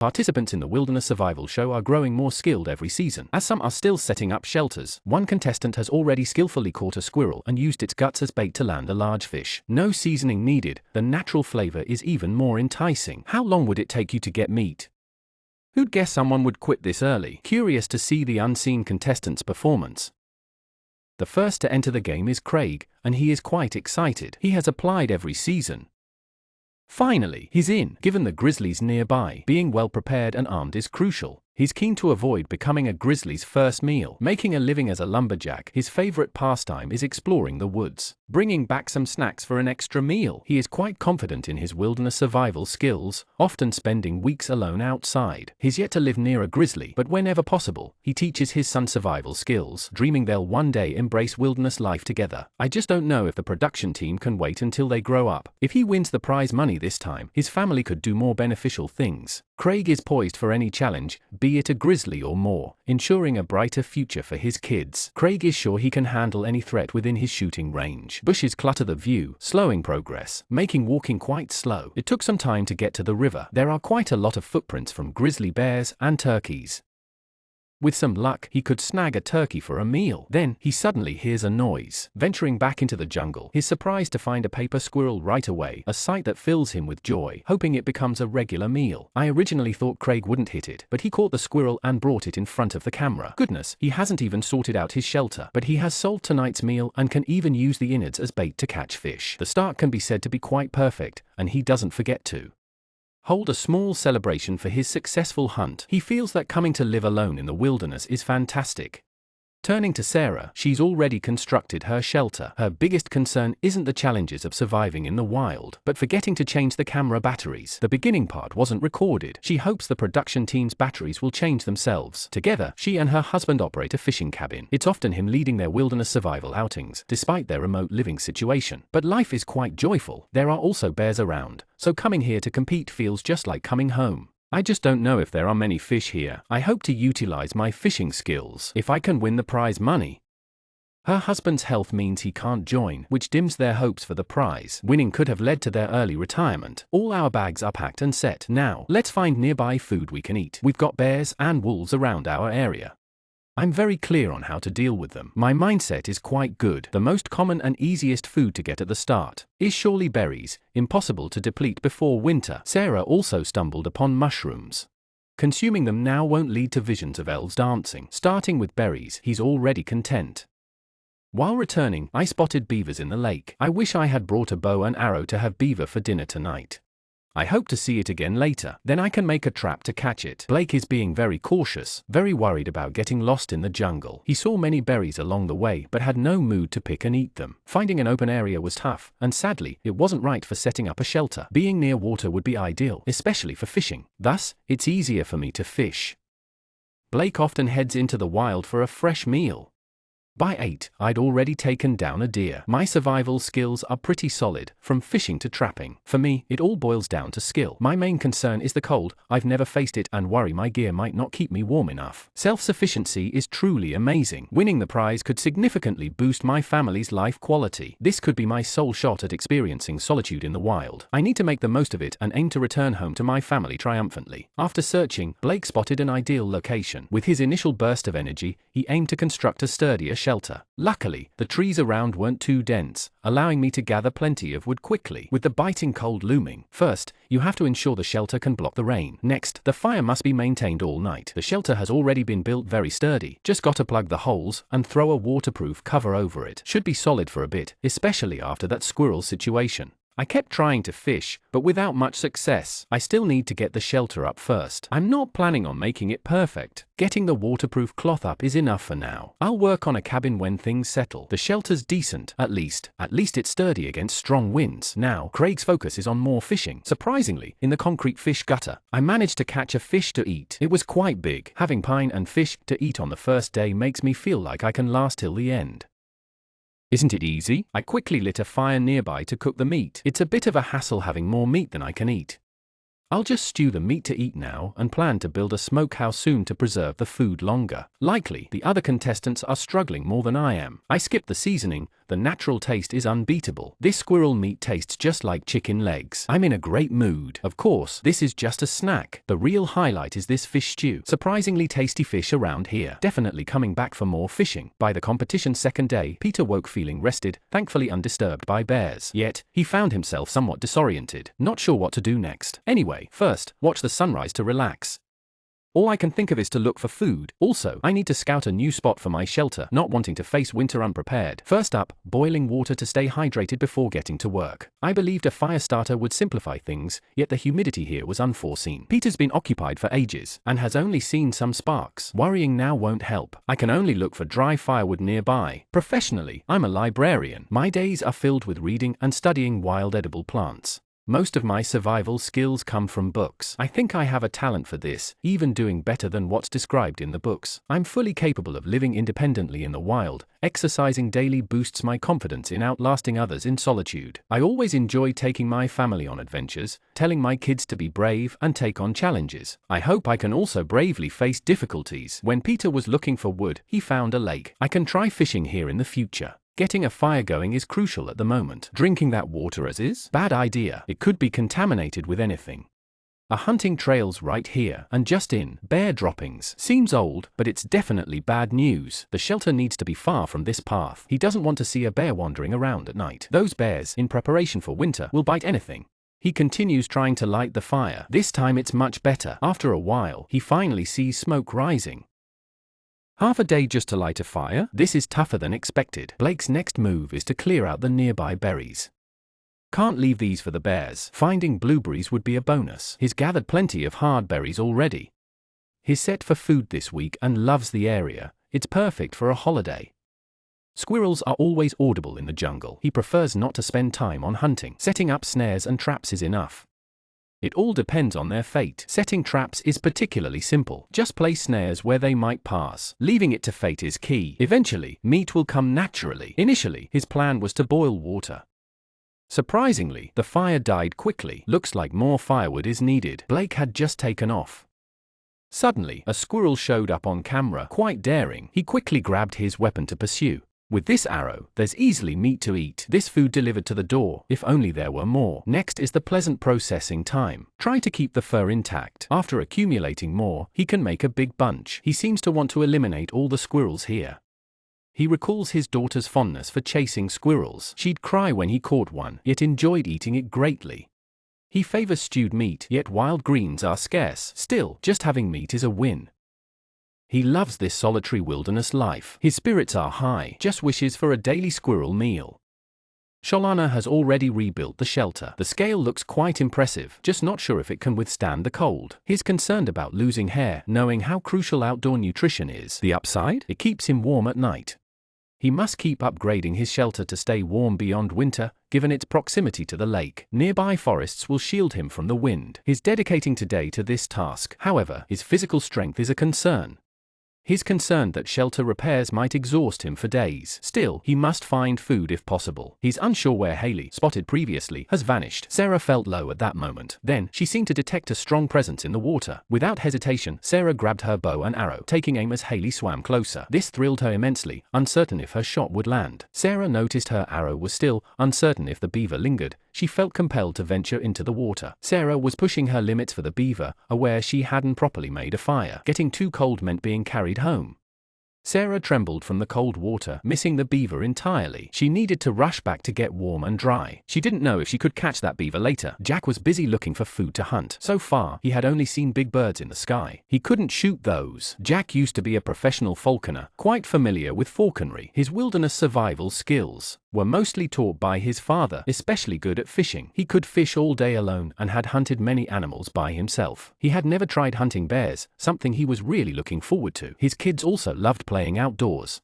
Participants in the wilderness survival show are growing more skilled every season, as some are still setting up shelters. One contestant has already skillfully caught a squirrel and used its guts as bait to land a large fish. No seasoning needed, the natural flavor is even more enticing. How long would it take you to get meat? Who'd guess someone would quit this early? Curious to see the unseen contestant's performance. The first to enter the game is Craig, and he is quite excited. He has applied every season. Finally, he's in. Given the grizzlies nearby, being well prepared and armed is crucial. He's keen to avoid becoming a grizzly's first meal. Making a living as a lumberjack, his favorite pastime is exploring the woods, bringing back some snacks for an extra meal. He is quite confident in his wilderness survival skills, often spending weeks alone outside. He's yet to live near a grizzly, but whenever possible, he teaches his son survival skills, dreaming they'll one day embrace wilderness life together. I just don't know if the production team can wait until they grow up. If he wins the prize money this time, his family could do more beneficial things. Craig is poised for any challenge, be it a grizzly or more, ensuring a brighter future for his kids. Craig is sure he can handle any threat within his shooting range. Bushes clutter the view, slowing progress, making walking quite slow. It took some time to get to the river. There are quite a lot of footprints from grizzly bears and turkeys. With some luck, he could snag a turkey for a meal. Then, he suddenly hears a noise. Venturing back into the jungle, he's surprised to find a paper squirrel right away, a sight that fills him with joy, hoping it becomes a regular meal. I originally thought Craig wouldn't hit it, but he caught the squirrel and brought it in front of the camera. Goodness, he hasn't even sorted out his shelter, but he has solved tonight's meal and can even use the innards as bait to catch fish. The start can be said to be quite perfect, and he doesn't forget to hold a small celebration for his successful hunt. He feels that coming to live alone in the wilderness is fantastic. Turning to Sarah, she's already constructed her shelter. Her biggest concern isn't the challenges of surviving in the wild, but forgetting to change the camera batteries. The beginning part wasn't recorded. She hopes the production team's batteries will change themselves. Together, she and her husband operate a fishing cabin. It's often him leading their wilderness survival outings, despite their remote living situation. But life is quite joyful. There are also bears around, so coming here to compete feels just like coming home. I just don't know if there are many fish here. I hope to utilize my fishing skills if I can win the prize money. Her husband's health means he can't join, which dims their hopes for the prize. Winning could have led to their early retirement. All our bags are packed and set. Now, let's find nearby food we can eat. We've got bears and wolves around our area. I'm very clear on how to deal with them. My mindset is quite good. The most common and easiest food to get at the start is surely berries, impossible to deplete before winter. Sarah also stumbled upon mushrooms. Consuming them now won't lead to visions of elves dancing. Starting with berries, he's already content. While returning, I spotted beavers in the lake. I wish I had brought a bow and arrow to have beaver for dinner tonight. I hope to see it again later, then I can make a trap to catch it. Blake is being very cautious, very worried about getting lost in the jungle. He saw many berries along the way but had no mood to pick and eat them. Finding an open area was tough, and sadly, it wasn't right for setting up a shelter. Being near water would be ideal, especially for fishing. Thus, it's easier for me to fish. Blake often heads into the wild for a fresh meal. By 8, I'd already taken down a deer. My survival skills are pretty solid, from fishing to trapping. For me, it all boils down to skill. My main concern is the cold. I've never faced it and worry my gear might not keep me warm enough. Self-sufficiency is truly amazing. Winning the prize could significantly boost my family's life quality. This could be my sole shot at experiencing solitude in the wild. I need to make the most of it and aim to return home to my family triumphantly. After searching, Blake spotted an ideal location. With his initial burst of energy, he aimed to construct a sturdier shelter. Luckily, the trees around weren't too dense, allowing me to gather plenty of wood quickly. With the biting cold looming, first, you have to ensure the shelter can block the rain. Next, the fire must be maintained all night. The shelter has already been built very sturdy. Just gotta plug the holes and throw a waterproof cover over it. Should be solid for a bit, especially after that squirrel situation. I kept trying to fish, but without much success. I still need to get the shelter up first. I'm not planning on making it perfect. Getting the waterproof cloth up is enough for now. I'll work on a cabin when things settle. The shelter's decent, at least. At least it's sturdy against strong winds. Now, Craig's focus is on more fishing. Surprisingly, in the concrete fish gutter, I managed to catch a fish to eat. It was quite big. Having pine and fish to eat on the first day makes me feel like I can last till the end. Isn't it easy? I quickly lit a fire nearby to cook the meat. It's a bit of a hassle having more meat than I can eat. I'll just stew the meat to eat now and plan to build a smokehouse soon to preserve the food longer. Likely, the other contestants are struggling more than I am. I skipped the seasoning. the natural taste is unbeatable. This squirrel meat tastes just like chicken legs. I'm in a great mood. Of course, this is just a snack. The real highlight is this fish stew. Surprisingly tasty fish around here. Definitely coming back for more fishing. By the competition's second day, Peter woke feeling rested, thankfully undisturbed by bears. Yet, he found himself somewhat disoriented, not sure what to do next. Anyway, first, watch the sunrise to relax. All I can think of is to look for food. Also, I need to scout a new spot for my shelter, not wanting to face winter unprepared. First up, boiling water to stay hydrated before getting to work. I believed a fire starter would simplify things, yet the humidity here was unforeseen. Peter's been occupied for ages, and has only seen some sparks. Worrying now won't help. I can only look for dry firewood nearby. Professionally, I'm a librarian. My days are filled with reading and studying wild edible plants. Most of my survival skills come from books. I think I have a talent for this, even doing better than what's described in the books. I'm fully capable of living independently in the wild. Exercising daily boosts my confidence in outlasting others in solitude. I always enjoy taking my family on adventures, telling my kids to be brave and take on challenges. I hope I can also bravely face difficulties. When Peter was looking for wood, he found a lake. I can try fishing here in the future. Getting a fire going is crucial at the moment. Drinking that water as is? Bad idea. It could be contaminated with anything. A hunting trail's right here, and just in. Bear droppings. Seems old, but it's definitely bad news. The shelter needs to be far from this path. He doesn't want to see a bear wandering around at night. Those bears, in preparation for winter, will bite anything. He continues trying to light the fire. This time it's much better. After a while, he finally sees smoke rising. Half a day just to light a fire? This is tougher than expected. Blake's next move is to clear out the nearby berries. Can't leave these for the bears. Finding blueberries would be a bonus. He's gathered plenty of hard berries already. He's set for food this week and loves the area. It's perfect for a holiday. Squirrels are always audible in the jungle. He prefers not to spend time on hunting. Setting up snares and traps is enough. It all depends on their fate. Setting traps is particularly simple. Just place snares where they might pass. Leaving it to fate is key. Eventually, meat will come naturally. Initially, his plan was to boil water. Surprisingly, the fire died quickly. Looks like more firewood is needed. Blake had just taken off. Suddenly, a squirrel showed up on camera. Quite daring, he quickly grabbed his weapon to pursue. With this arrow, there's easily meat to eat. This food delivered to the door, if only there were more. Next is the pleasant processing time. Try to keep the fur intact. After accumulating more, he can make a big bunch. He seems to want to eliminate all the squirrels here. He recalls his daughter's fondness for chasing squirrels. She'd cry when he caught one, yet enjoyed eating it greatly. He favors stewed meat, yet wild greens are scarce. Still, just having meat is a win. He loves this solitary wilderness life. His spirits are high, just wishes for a daily squirrel meal. Sholana has already rebuilt the shelter. The scale looks quite impressive, just not sure if it can withstand the cold. He's concerned about losing hair, knowing how crucial outdoor nutrition is. The upside? It keeps him warm at night. He must keep upgrading his shelter to stay warm beyond winter, given its proximity to the lake. Nearby forests will shield him from the wind. He's dedicating today to this task. However, his physical strength is a concern. He's concerned that shelter repairs might exhaust him for days. Still, he must find food if possible. He's unsure where Haley, spotted previously, has vanished. Sarah felt low at that moment. Then, she seemed to detect a strong presence in the water. Without hesitation, Sarah grabbed her bow and arrow, taking aim as Haley swam closer. This thrilled her immensely, uncertain if her shot would land. Sarah noticed her arrow was still, uncertain if the beaver lingered. She felt compelled to venture into the water. Sarah was pushing her limits for the beaver, aware she hadn't properly made a fire. Getting too cold meant being carried home. Sarah trembled from the cold water, missing the beaver entirely. She needed to rush back to get warm and dry. She didn't know if she could catch that beaver later. Jack was busy looking for food to hunt. So far, he had only seen big birds in the sky. He couldn't shoot those. Jack used to be a professional falconer, quite familiar with falconry. His wilderness survival skills were mostly taught by his father, especially good at fishing. He could fish all day alone and had hunted many animals by himself. He had never tried hunting bears, something he was really looking forward to. His kids also loved playing outdoors.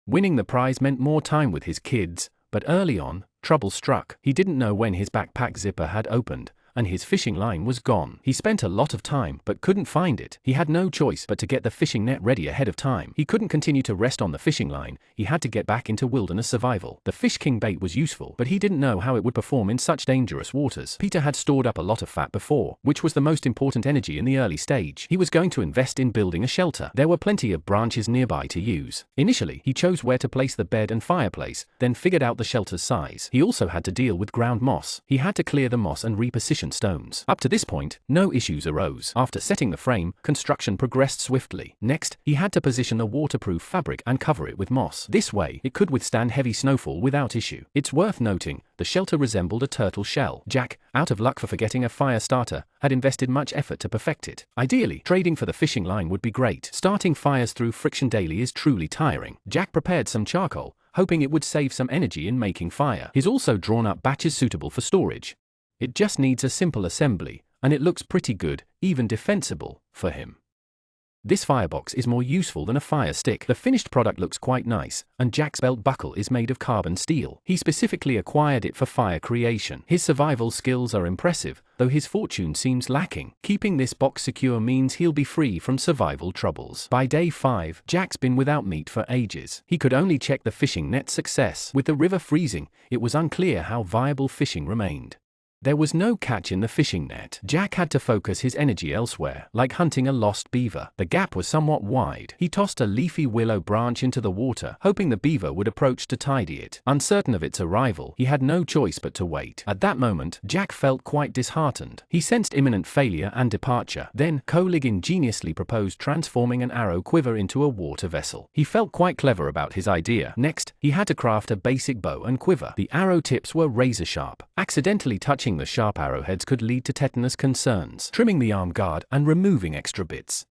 Winning the prize meant more time with his kids, but early on, trouble struck. He didn't know when his backpack zipper had opened, and his fishing line was gone. He spent a lot of time but couldn't find it. He had no choice but to get the fishing net ready ahead of time. He couldn't continue to rest on the fishing line, he had to get back into wilderness survival. The Fish King bait was useful, but he didn't know how it would perform in such dangerous waters. Peter had stored up a lot of fat before, which was the most important energy in the early stage. He was going to invest in building a shelter. There were plenty of branches nearby to use. Initially, he chose where to place the bed and fireplace, then figured out the shelter's size. He also had to deal with ground moss. He had to clear the moss and reposition stones. Up to this point, no issues arose. After setting the frame, construction progressed swiftly. Next, he had to position a waterproof fabric and cover it with moss. This way, it could withstand heavy snowfall without issue. It's worth noting, the shelter resembled a turtle shell. Jack, out of luck for forgetting a fire starter, had invested much effort to perfect it. Ideally, trading for the fishing line would be great. Starting fires through friction daily is truly tiring. Jack prepared some charcoal, hoping it would save some energy in making fire. He's also drawn up batches suitable for storage. It just needs a simple assembly, and it looks pretty good, even defensible, for him. This firebox is more useful than a fire stick. The finished product looks quite nice, and Jack's belt buckle is made of carbon steel. He specifically acquired it for fire creation. His survival skills are impressive, though his fortune seems lacking. Keeping this box secure means he'll be free from survival troubles. By day 5, Jack's been without meat for ages. He could only check the fishing net's success. With the river freezing, it was unclear how viable fishing remained. There was no catch in the fishing net. Jack had to focus his energy elsewhere, like hunting a lost beaver. The gap was somewhat wide. He tossed a leafy willow branch into the water, hoping the beaver would approach to tidy it. Uncertain of its arrival, he had no choice but to wait. At that moment, Jack felt quite disheartened. He sensed imminent failure and departure. Then, Kolig ingeniously proposed transforming an arrow quiver into a water vessel. He felt quite clever about his idea. Next, he had to craft a basic bow and quiver. The arrow tips were razor sharp. Accidentally touching the sharp arrowheads could lead to tetanus concerns. Trimming the arm guard and removing extra bits.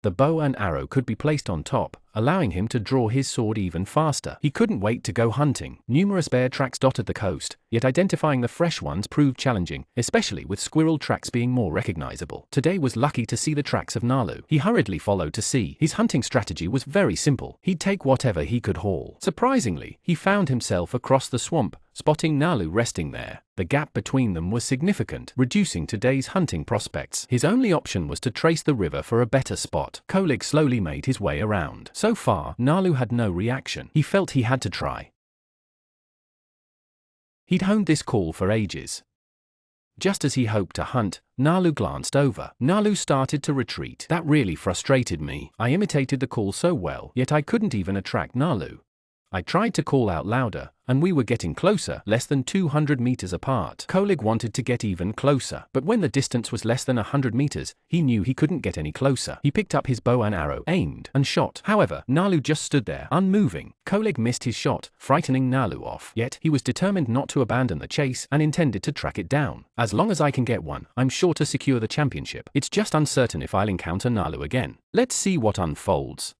The bow and arrow could be placed on top, allowing him to draw his sword even faster. He couldn't wait to go hunting. Numerous bear tracks dotted the coast, yet identifying the fresh ones proved challenging, especially with squirrel tracks being more recognizable. Today was lucky to see the tracks of Nalu. He hurriedly followed to see. His hunting strategy was very simple. He'd take whatever he could haul. Surprisingly, he found himself across the swamp, spotting Nalu resting there. The gap between them was significant, reducing today's hunting prospects. His only option was to trace the river for a better spot. Kolig slowly made his way around. So far, Nalu had no reaction. He felt he had to try. He'd honed this call for ages. Just as he hoped to hunt, Nalu glanced over. Nalu started to retreat. That really frustrated me. I imitated the call so well, yet I couldn't even attract Nalu. I tried to call out louder, and we were getting closer, less than 200 meters apart. Kolig wanted to get even closer, but when the distance was less than 100 meters, he knew he couldn't get any closer. He picked up his bow and arrow, aimed, and shot. However, Nalu just stood there, unmoving. Kolig missed his shot, frightening Nalu off. Yet, he was determined not to abandon the chase and intended to track it down. As long as I can get one, I'm sure to secure the championship. It's just uncertain if I'll encounter Nalu again. Let's see what unfolds.